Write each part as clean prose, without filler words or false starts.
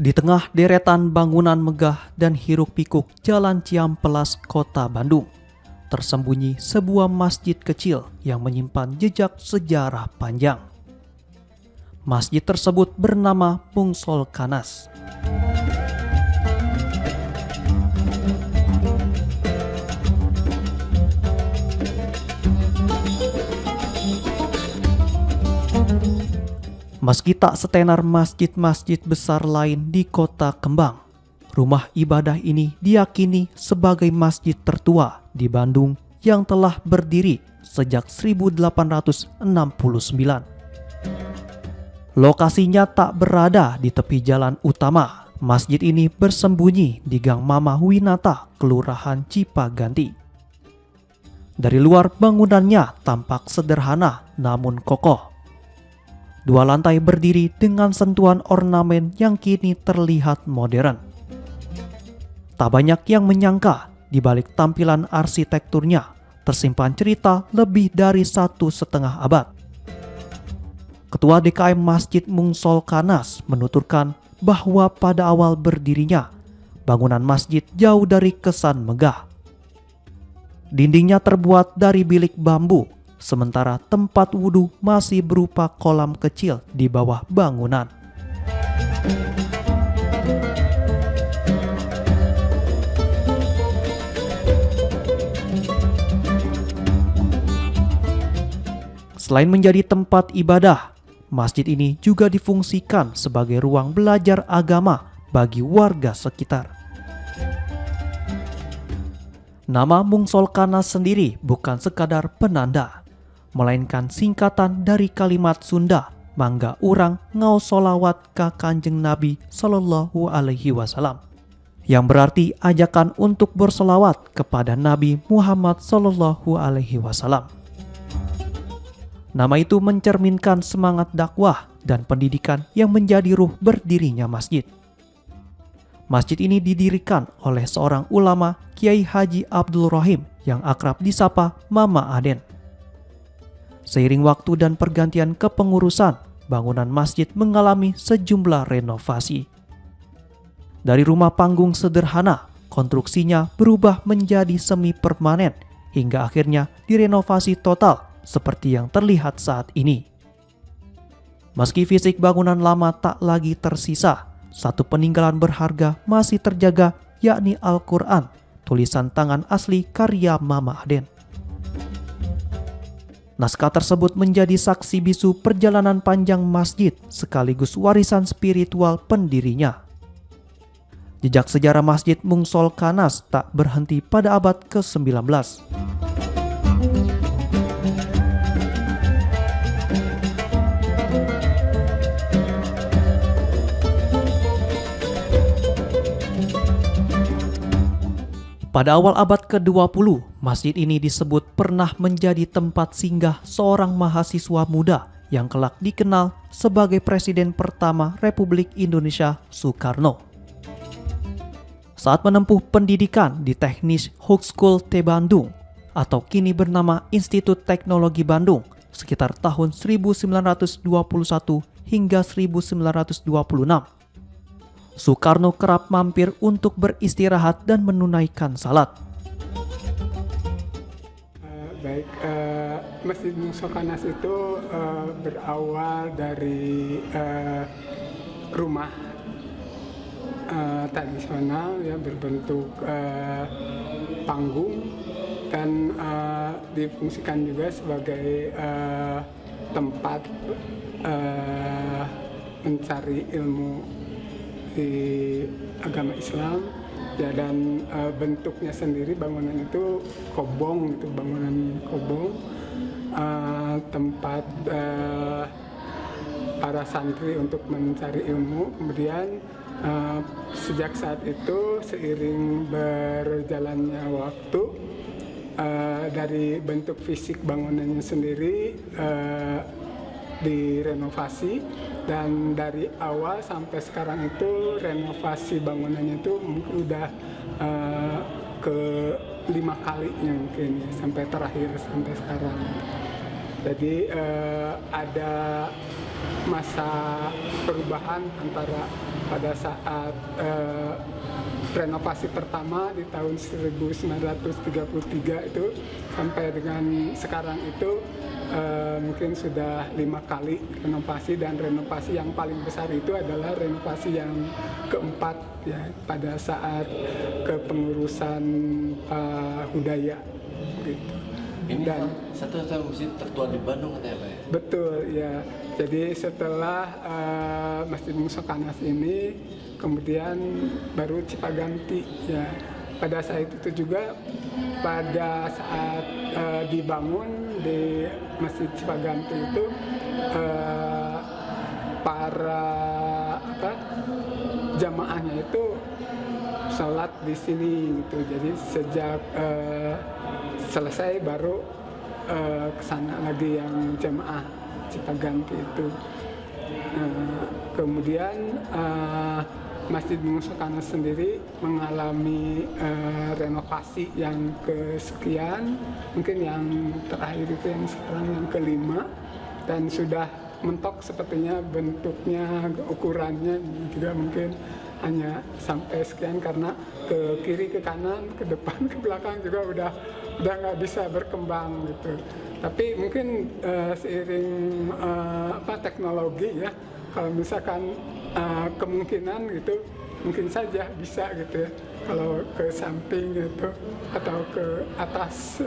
Di tengah deretan bangunan megah dan hiruk-pikuk Jalan Cihampelas, Kota Bandung, tersembunyi sebuah masjid kecil yang menyimpan jejak sejarah panjang. Masjid tersebut bernama Mungsol Kanas. Meski tak setenar masjid-masjid besar lain di Kota Kembang, rumah ibadah ini diyakini sebagai masjid tertua di Bandung yang telah berdiri sejak 1869. Lokasinya tak berada di tepi jalan utama. Masjid ini bersembunyi di Gang Mama Winata, Kelurahan Cipaganti. Dari luar bangunannya tampak sederhana namun kokoh. Dua lantai berdiri dengan sentuhan ornamen yang kini terlihat modern. Tak banyak yang menyangka di balik tampilan arsitekturnya tersimpan cerita lebih dari 1,5 abad. Ketua DKM Masjid Mungsol Kanas menuturkan bahwa pada awal berdirinya, bangunan masjid jauh dari kesan megah. Dindingnya terbuat dari bilik bambu, sementara tempat wudhu masih berupa kolam kecil di bawah bangunan. Selain menjadi tempat ibadah, masjid ini juga difungsikan sebagai ruang belajar agama bagi warga sekitar. Nama Mungsol Kanas sendiri bukan sekadar penanda, melainkan singkatan dari kalimat Sunda mangga urang ngau solawat ka Kanjeng Nabi Sallallahu Alaihi Wasallam, yang berarti ajakan untuk bersolawat kepada Nabi Muhammad Sallallahu Alaihi Wasallam. Nama itu mencerminkan semangat dakwah dan pendidikan yang menjadi ruh berdirinya masjid. Masjid ini didirikan oleh seorang ulama, Kiai Haji Abdul Rohim, yang akrab disapa Mama Aden. Seiring waktu dan pergantian kepengurusan, bangunan masjid mengalami sejumlah renovasi. Dari rumah panggung sederhana, konstruksinya berubah menjadi semi permanen hingga akhirnya direnovasi total seperti yang terlihat saat ini. Meski fisik bangunan lama tak lagi tersisa, satu peninggalan berharga masih terjaga, yakni Al-Quran, tulisan tangan asli karya Mama Aden. Naskah tersebut menjadi saksi bisu perjalanan panjang masjid sekaligus warisan spiritual pendirinya. Jejak sejarah Masjid Mungsol Kanas tak berhenti pada abad ke-19. Pada awal abad ke-20, masjid ini disebut pernah menjadi tempat singgah seorang mahasiswa muda yang kelak dikenal sebagai Presiden pertama Republik Indonesia, Soekarno. Saat menempuh pendidikan di Teknis Hogeschool T Bandung atau kini bernama Institut Teknologi Bandung sekitar tahun 1921 hingga 1926, Soekarno kerap mampir untuk beristirahat dan menunaikan salat. Masjid Mungsol Kanas itu berawal dari rumah tradisional ya, berbentuk panggung dan difungsikan juga sebagai tempat mencari ilmu di agama Islam ya, dan bentuknya sendiri bangunan itu kobong, itu bangunan kobong, tempat para santri untuk mencari ilmu. Kemudian sejak saat itu seiring berjalannya waktu dari bentuk fisik bangunannya sendiri direnovasi, dan dari awal sampai sekarang itu renovasi bangunannya itu mungkin udah ke 5 kalinya mungkin ya, sampai terakhir sampai sekarang. Jadi ada masa perubahan antara pada saat renovasi pertama di tahun 1933 itu sampai dengan sekarang itu mungkin sudah 5 kali renovasi, dan renovasi yang paling besar itu adalah renovasi yang keempat ya, pada saat kepengurusan Hudaya gitu. Ini Dan satu-satunya masjid tertua di Bandung katanya Pak ya? betul ya. Jadi setelah Masjid Musokanas ini, kemudian baru Cipaganti ya. Pada saat itu juga, pada saat dibangun di Masjid Cipaganti itu para jamaahnya itu sholat di sini gitu. Jadi sejak selesai baru kesana lagi yang jamaah Cipaganti itu. Kemudian Masjid Musokanas sendiri mengalami renovasi yang kesekian, mungkin yang terakhir itu yang sekarang yang kelima, dan sudah mentok sepertinya bentuknya, ukurannya juga mungkin hanya sampai sekian, karena ke kiri, ke kanan, ke depan, ke belakang juga udah nggak bisa berkembang gitu. Tapi mungkin seiring teknologi ya, kalau misalkan kemungkinan gitu, mungkin saja bisa gitu ya, kalau ke samping gitu atau ke atas.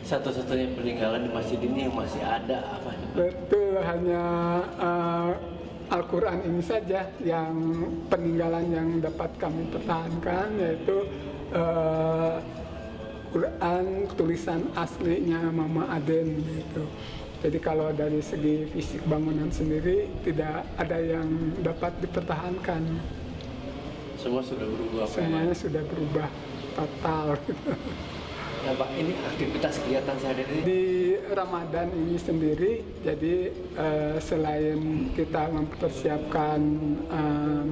Satu-satunya peninggalan di masjid ini yang masih ada apa? Betul, hanya Al-Quran ini saja yang peninggalan yang dapat kami pertahankan, yaitu Quran tulisan aslinya Mama Aden gitu. Jadi kalau dari segi fisik bangunan sendiri tidak ada yang dapat dipertahankan. Semua sudah berubah Pak ya? Semuanya sudah berubah total. Ya Pak, ini aktivitas kegiatan sehari-hari Di Ramadan ini sendiri, jadi selain kita mempersiapkan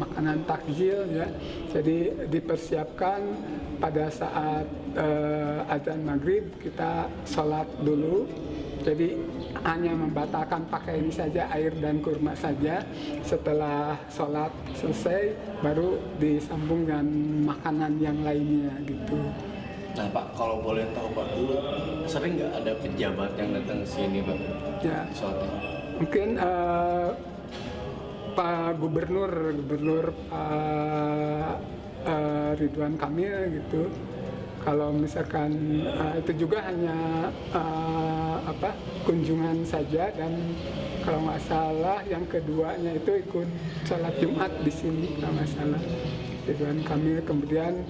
makanan takjil ya, jadi dipersiapkan pada saat azan maghrib kita sholat dulu. Jadi hanya membatalkan pakai ini saja, air dan kurma saja. Setelah sholat selesai baru disambung dengan makanan yang lainnya gitu. Nah Pak, kalau boleh tahu Pak, dulu sering nggak ada pejabat yang datang ke sini Pak? Ya, Sholatnya? mungkin Pak Gubernur Ridwan Kamil gitu. Kalau misalkan itu juga hanya kunjungan saja, dan kalau nggak salah yang keduanya itu ikut sholat Jumat di sini kalau nggak salah, Ridwan Kamil. Kemudian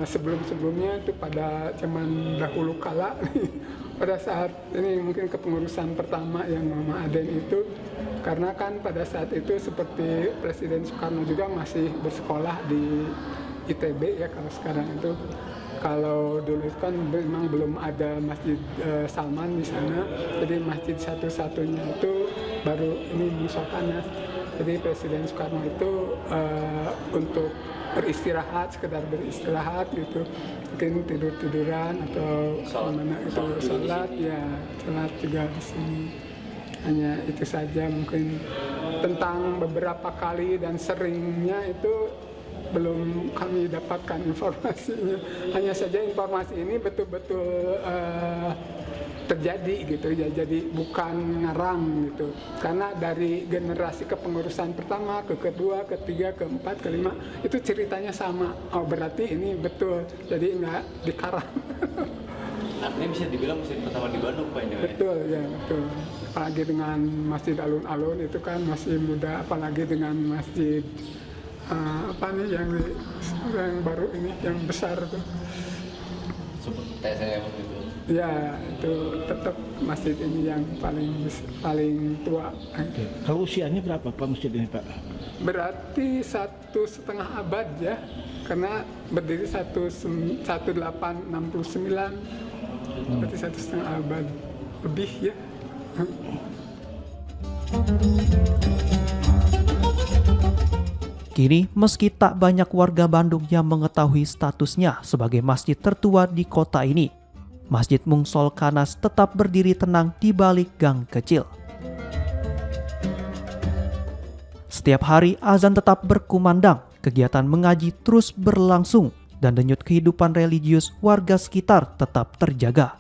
sebelum-sebelumnya itu pada zaman dahulu kala pada saat ini mungkin kepengurusan pertama yang Mama Aden itu, karena kan pada saat itu seperti Presiden Soekarno juga masih bersekolah di ITB ya, kalau sekarang itu. Kalau dulu itu kan memang belum ada Masjid Salman di sana, jadi masjid satu-satunya itu baru ini Musokanas. Jadi Presiden Soekarno itu untuk beristirahat, sekedar beristirahat gitu, mungkin tidur-tiduran atau mana itu sholat ya, sholat juga di sini. Hanya itu saja mungkin. Tentang beberapa kali dan seringnya itu belum kami dapatkan informasinya. Hanya saja informasi ini betul-betul terjadi gitu ya, jadi bukan ngarang gitu. Karena dari generasi kepengurusan pertama, ke kedua, ketiga, keempat, kelima itu ceritanya sama. Oh berarti ini betul, jadi nggak dikarang. Artinya bisa dibilang masjid pertama di Bandung Pak ini? Betul ya, betul. Apalagi dengan Masjid Alun-Alun itu kan masih muda, apalagi dengan masjid yang baru ini, yang besar tuh. TSM gitu. Ya, itu tetap masjid ini yang paling tua. Kalau usianya berapa Pak masjid ini Pak? Berarti 1,5 abad ya, karena berdiri 1869. berarti 1,5 abad lebih ya. Kini, meski tak banyak warga Bandung yang mengetahui statusnya sebagai masjid tertua di kota ini, Masjid Mungsolkanas tetap berdiri tenang di balik gang kecil. Setiap hari azan tetap berkumandang, kegiatan mengaji terus berlangsung, dan denyut kehidupan religius warga sekitar tetap terjaga.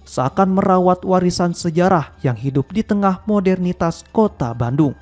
Seakan merawat warisan sejarah yang hidup di tengah modernitas kota Bandung.